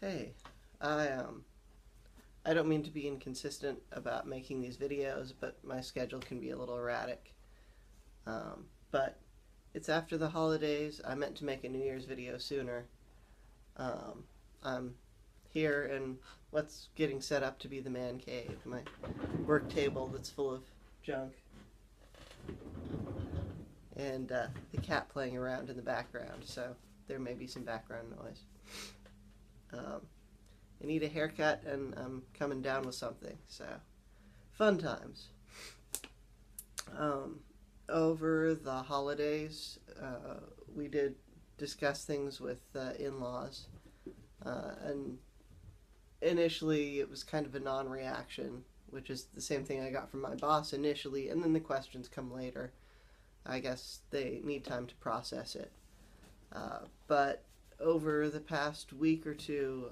Hey, I I don't mean to be inconsistent about making these videos, but my schedule can be a little erratic. But it's after the holidays. I meant to make a New Year's video sooner. Um, I'm here in what's getting set up to be the man cave, my work table that's full of junk, and the cat playing around in the background, so there may be some background noise. Um, I need a haircut, and I'm coming down with something, so fun times. Um, Over the holidays, we did discuss things with in-laws, and initially it was kind of a non-reaction, which is the same thing I got from my boss initially, and then the questions come later. I guess they need time to process it. But over the past week or two,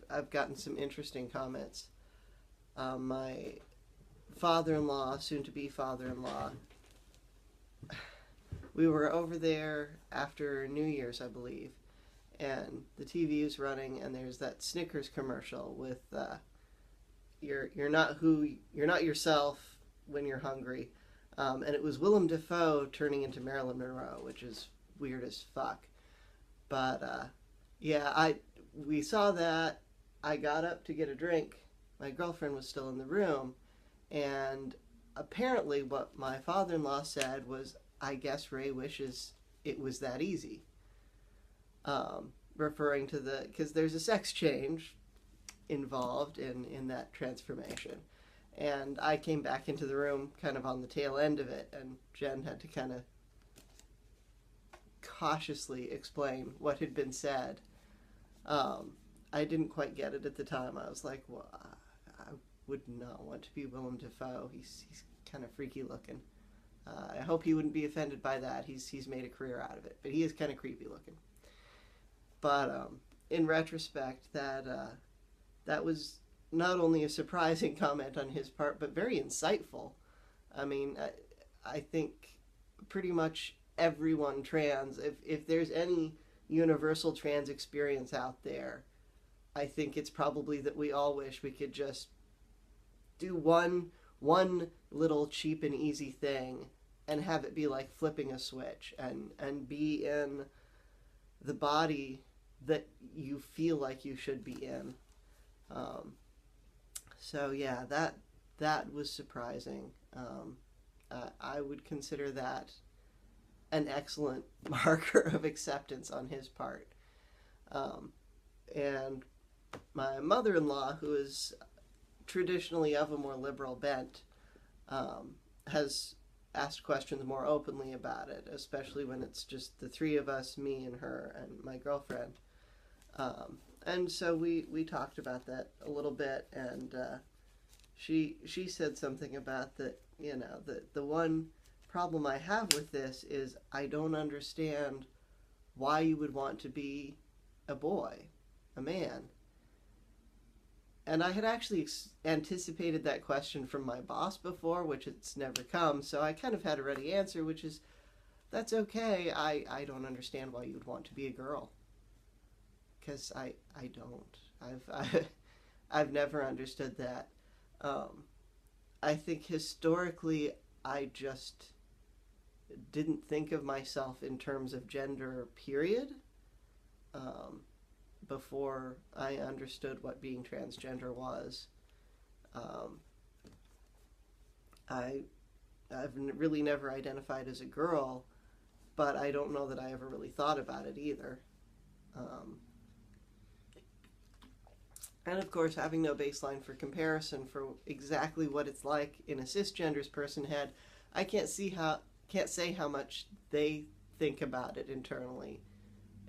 I've gotten some interesting comments. My father-in-law, soon-to-be father-in-law, we were over there after New Year's, I believe, and the TV is running, and there's that Snickers commercial with you're not yourself when you're hungry, and it was Willem Dafoe turning into Marilyn Monroe, which is weird as fuck. But yeah, I we saw that. I got up to get a drink. My girlfriend was still in the room, and apparently, what my father-in-law said was, "I guess Ray wishes it was that easy." Referring to because there's a sex change involved in that transformation. And I came back into the room kind of on the tail end of it, and Jen had to kind of cautiously explain what had been said. I didn't quite get it at the time. I was like, well, I would not want to be Willem Dafoe. He's kind of freaky looking. I hope he wouldn't be offended by that. He's made a career out of it, but he is kind of creepy looking. But in retrospect, that was not only a surprising comment on his part, but very insightful. I mean, I think pretty much everyone trans, if there's any universal trans experience out there, I think it's probably that we all wish we could just do one little cheap and easy thing and have it be like flipping a switch and be in the body that you feel like you should be in. So yeah, that was surprising. I would consider that an excellent marker of acceptance on his part. And my mother-in-law, who is traditionally of a more liberal bent, has asked questions more openly about it, especially when it's just the three of us, me and her and my girlfriend. And so we talked about that a little bit, and she said something about that. The one problem I have with this is I don't understand why you would want to be a boy, a man. And I had actually anticipated that question from my boss before, which it's never come, so I kind of had a ready answer, which is, that's okay. I don't understand why you would want to be a girl. Because I don't. I've never understood that. I think historically I just didn't think of myself in terms of gender, period, before I understood what being transgender was. I've really never identified as a girl, but I don't know that I ever really thought about it either. And of course, having no baseline for comparison for exactly what it's like in a cisgender's person head, I can't say how much they think about it internally.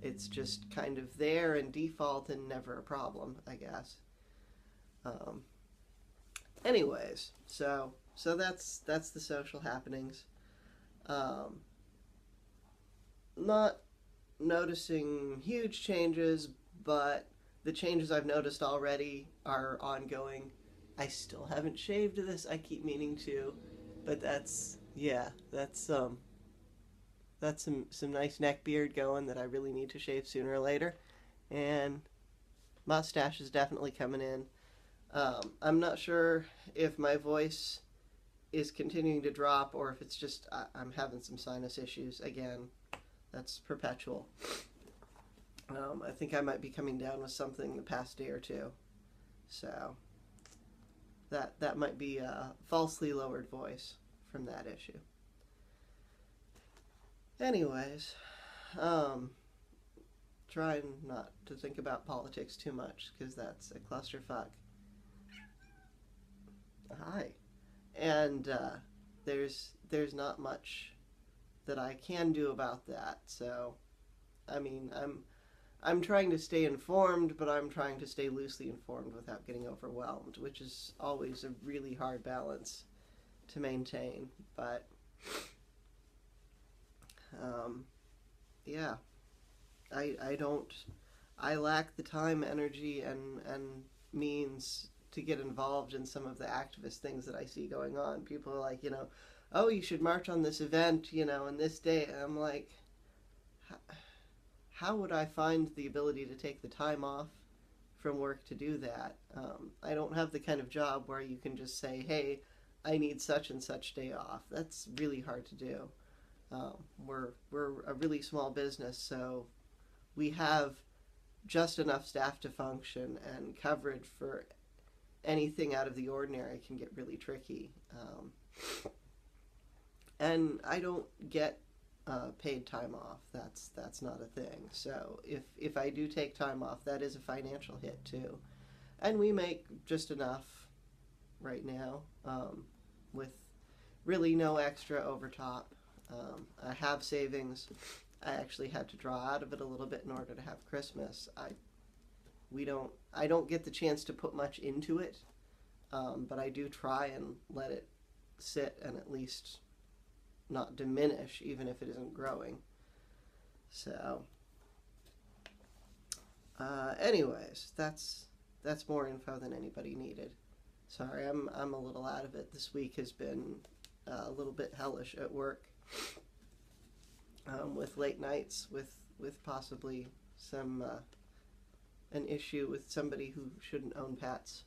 It's just kind of there and default and never a problem, I guess. Anyways, so that's the social happenings. Not noticing huge changes, but the changes I've noticed already are ongoing. I still haven't shaved this. I keep meaning to, but that's some nice neck beard going that I really need to shave sooner or later. And Mustache is definitely coming in. I'm not sure if my voice is continuing to drop or if it's just I'm having some sinus issues again. That's perpetual. I think I might be coming down with something the past day or two, so that might be a falsely lowered voice from that issue. Anyways, trying not to think about politics too much because that's a clusterfuck. Hi, and there's not much that I can do about that. So, I mean, I'm trying to stay informed, but I'm trying to stay loosely informed without getting overwhelmed, which is always a really hard balance to maintain. But yeah, I lack the time, energy, and means to get involved in some of the activist things that I see going on. People are like, oh, you should march on this event, and this day. And I'm like, how would I find the ability to take the time off from work to do that? I don't have the kind of job where you can just say, hey, I need such and such day off. That's really hard to do. We're a really small business, so we have just enough staff to function, and coverage for anything out of the ordinary can get really tricky. And I don't get paid time off. That's not a thing. So if I do take time off, that is a financial hit too. And we make just enough right now, with really no extra over top. I have savings. I actually had to draw out of it a little bit in order to have Christmas. I don't get the chance to put much into it, but I do try and let it sit and at least not diminish, even if it isn't growing. So, anyways, that's more info than anybody needed. Sorry, I'm a little out of it. This week has been a little bit hellish at work, with late nights, with possibly some an issue with somebody who shouldn't own pets.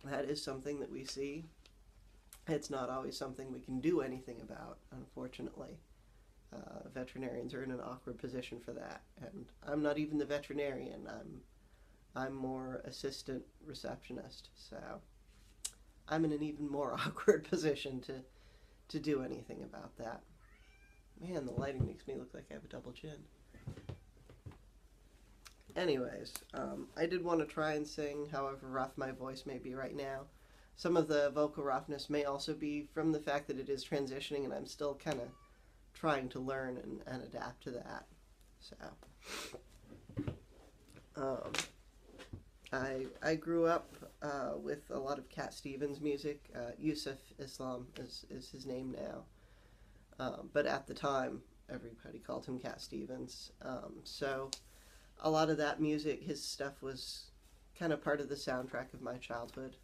That is something that we see. It's not always something we can do anything about, unfortunately. Veterinarians are in an awkward position for that, and I'm not even the veterinarian. I'm more assistant receptionist, so I'm in an even more awkward position to do anything about that. Man, the lighting makes me look like I have a double chin. Anyways, I did want to try and sing, however rough my voice may be right now. Some of the vocal roughness may also be from the fact that it is transitioning and I'm still kind of trying to learn and adapt to that. So, I grew up with a lot of Cat Stevens music. Yusuf Islam is his name now. But at the time, everybody called him Cat Stevens. So a lot of that music, his stuff was kind of part of the soundtrack of my childhood.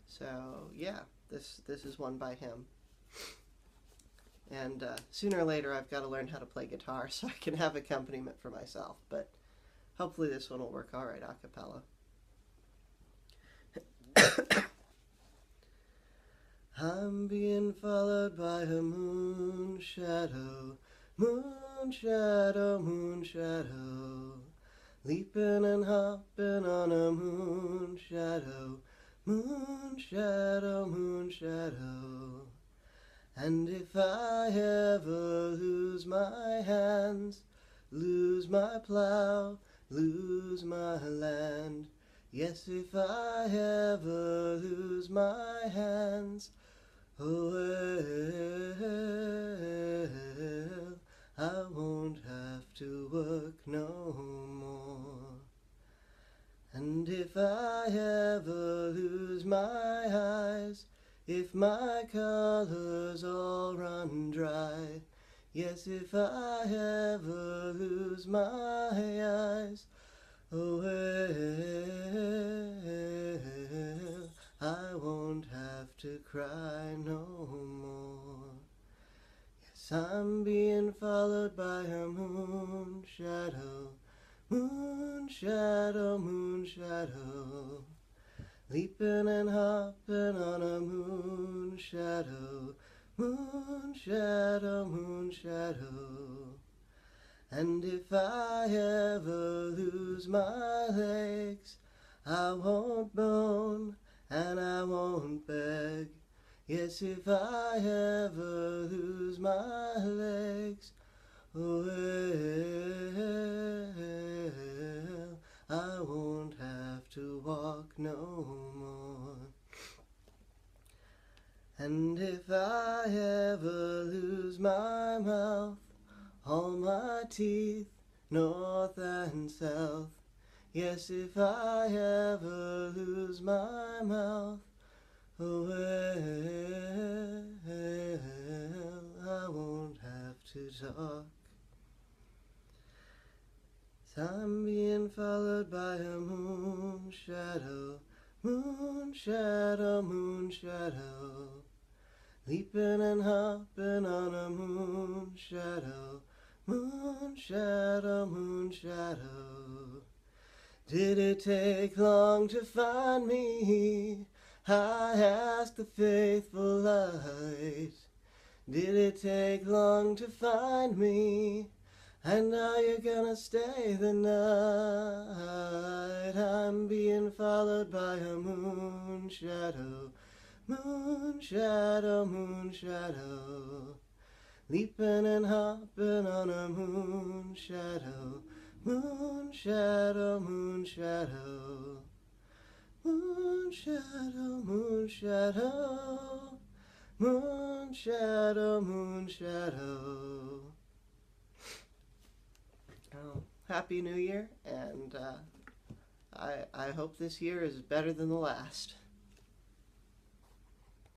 So yeah, this is one by him. And sooner or later I've got to learn how to play guitar so I can have accompaniment for myself, but hopefully this one will work alright a cappella. I'm being followed by a moon shadow, moon shadow, moon shadow, leaping and hopping on a moon shadow, moon shadow, moon shadow. And if I ever lose my hands, lose my plow, lose my land, yes, if I ever lose my hands, oh well, I won't have to work no more. And if I ever lose my eyes, if my colors all run dry, yes, if I ever lose my eyes, oh well, I won't have to cry no more. Yes, I'm being followed by a moon shadow, moon shadow, moon shadow. Leaping and hopping on a moon shadow, moon shadow, moon shadow. And if I ever lose my legs, I won't moan and I won't beg. Yes, if I ever lose my legs, well, I won't have to walk no more. And if I ever lose my mouth, all my teeth, north and south, yes, if I ever lose my mouth, well, I won't have to talk. I'm being followed by a moon shadow, moon shadow, moon shadow. Leaping and hopping on a moon shadow, moon shadow, moon shadow. Did it take long to find me? I asked the faithful light. Did it take long to find me? And now you're gonna stay the night. I'm being followed by a moon shadow, moon shadow, moon shadow. Leaping and hopping on a moon shadow, moon shadow, moon shadow. Moon shadow, moon shadow, moon shadow, moon shadow. Oh, Happy New Year, and I hope this year is better than the last.